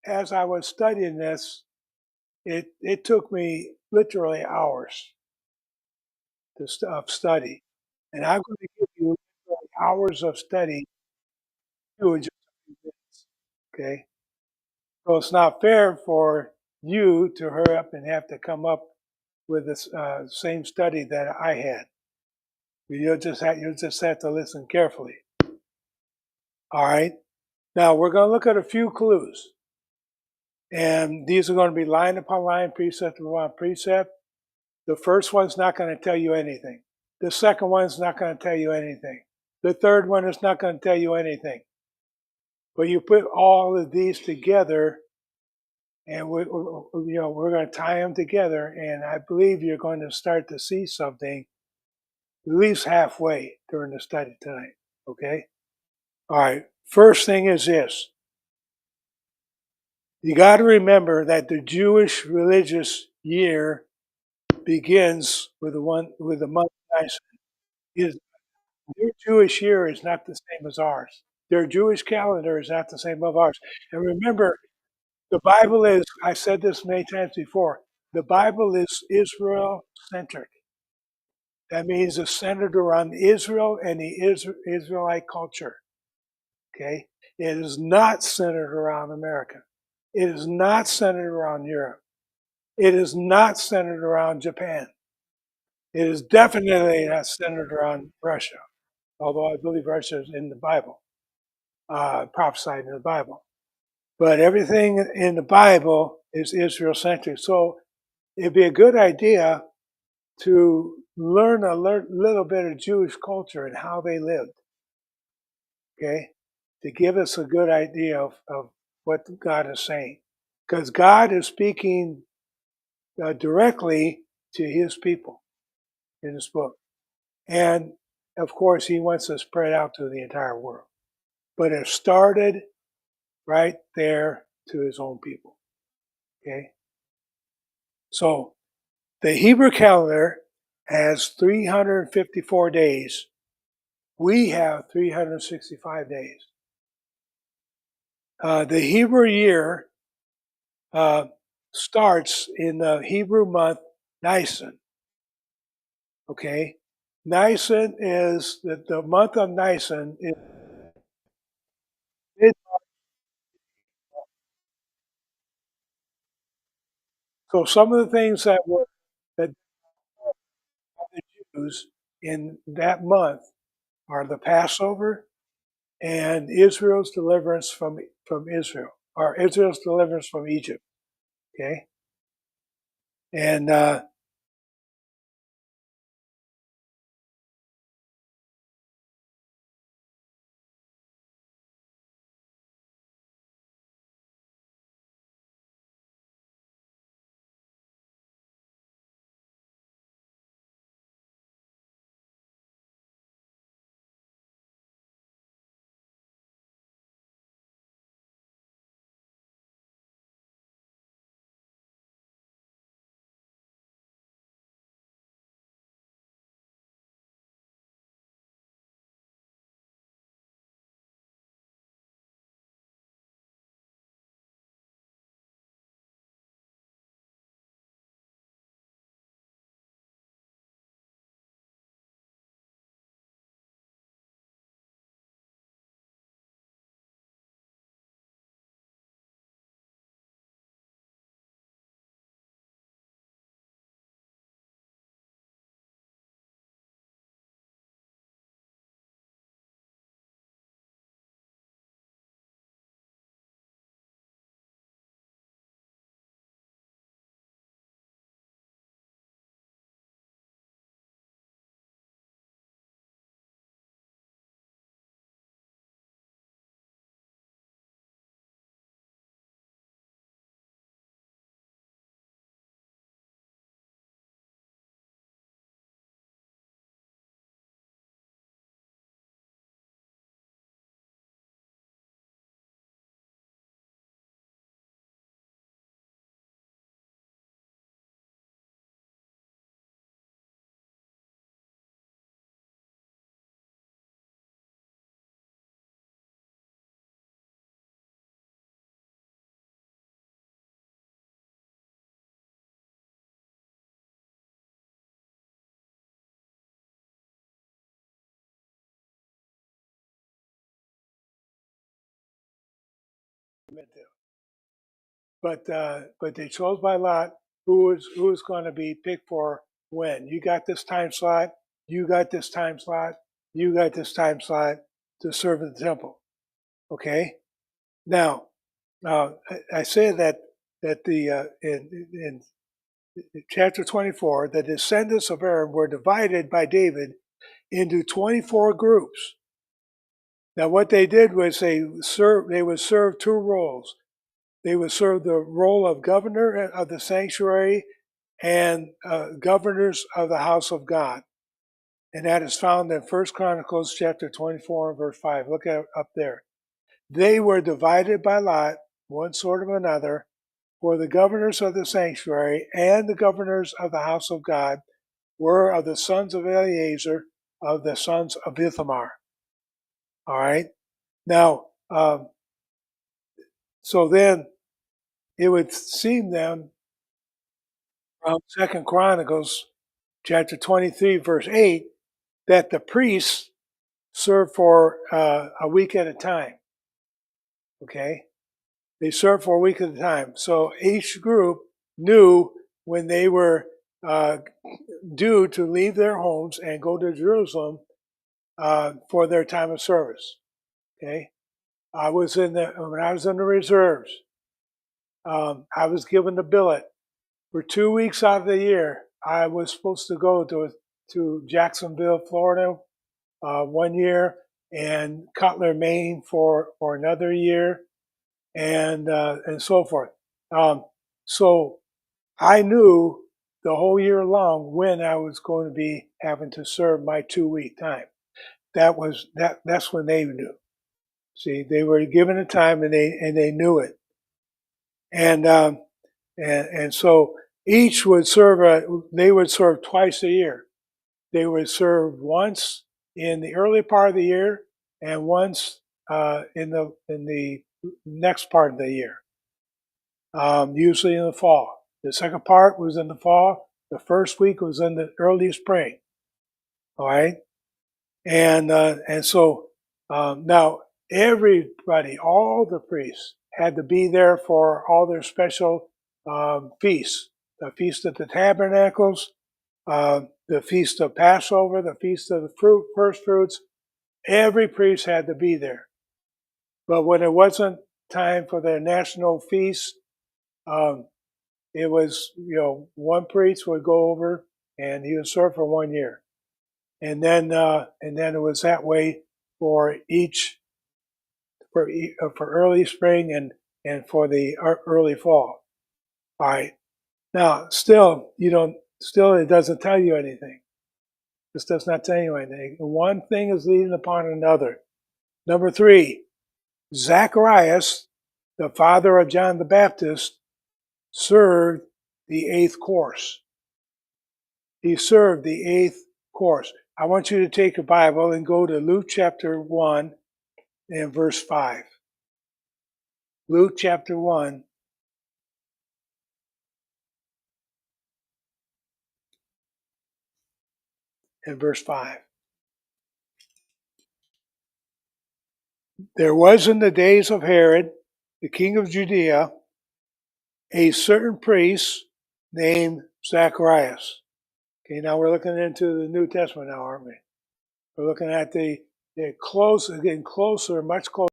as I was studying this, it took me literally hours of study, and I'm going to give you literally hours of study too in just a few minutes. Okay, so it's not fair for you to hurry up and have to come up with the same study that I had. You'll just have to listen carefully. All right. Now we're going to look at a few clues, and these are going to be line upon line, precept upon precept. The first one's not going to tell you anything. The second one's not going to tell you anything. The third one is not going to tell you anything. But you put all of these together, and we're going to tie them together, and I believe you're going to start to see something at least halfway during the study tonight. Okay. All right. First thing is this: you got to remember that the Jewish religious year begins with the month Nisan. Is Their Jewish year is not the same as ours. Their Jewish calendar is not the same as ours. And remember, the Bible is, I said this many times before, the Bible is Israel centered. That means it's centered around Israel and the Israelite culture. Okay? It is not centered around America. It is not centered around Europe. It is not centered around Japan. It is definitely not centered around Russia, although I believe Russia is in the Bible, prophesied in the Bible. But everything in the Bible is Israel centric. So it'd be a good idea to learn a little bit of Jewish culture and how they lived, okay, to give us a good idea of what God is saying. Because God is speaking directly to his people in this book. And of course, he wants to spread out to the entire world. But it started right there to his own people. Okay. So the Hebrew calendar has 354 days. We have 365 days. The Hebrew year uh, starts in the Hebrew month Nisan. Okay. Nisan is the month of Nisan is mid. So some of the things that the Jews in that month are the Passover and Israel's deliverance from Israel, or Israel's deliverance from Egypt. Okay, and But they chose by lot who's going to be picked for when. You got this time slot. You got this time slot. You got this time slot to serve in the temple. Okay. Now, I say that in chapter 24, the descendants of Aaron were divided by David into 24 groups. Now, what they did was they would serve two roles. They would serve the role of governor of the sanctuary and governors of the house of God. And that is found in 1 Chronicles chapter 24 and verse 5. Look at up there. They were divided by lot, one sort of another, for the governors of the sanctuary and the governors of the house of God were of the sons of Eleazar, of the sons of Ithamar. All right. Now, so then it would seem then from 2 Chronicles chapter 23, verse 8, that the priests served for a week at a time. Okay? They served for a week at a time. So each group knew when they were due to leave their homes and go to Jerusalem for their time of service. Okay? when I was in the reserves, I was given the billet. For 2 weeks out of the year, I was supposed to go to Jacksonville, Florida, 1 year, and Cutler, Maine for another year, and so forth. So I knew the whole year long when I was going to be having to serve my 2 week time. That's when they knew. See, they were given a time and they knew it, and so each would serve. They would serve twice a year. They would serve once in the early part of the year and once in the next part of the year. Usually in the fall. The second part was in the fall. The first week was in the early spring. All right, and so now everybody, all the priests, had to be there for all their special feasts: the Feast of the Tabernacles, the Feast of Passover, the Feast of the First Fruits. Every priest had to be there. But when it wasn't time for their national feast, it was, one priest would go over and he would serve for 1 year, and then it was that way for for early spring and for the early fall. All right. Now, still it doesn't tell you anything. This does not tell you anything. One thing is leading upon another. Number 3, Zacharias, the father of John the Baptist, served the 8th course. He served the 8th course. I want you to take a Bible and go to Luke chapter 1 and verse 5. Luke chapter 1 and verse 5. There was in the days of Herod, the king of Judea, a certain priest named Zacharias. Okay, now we're looking into the New Testament now, aren't we? We're looking at getting closer, much closer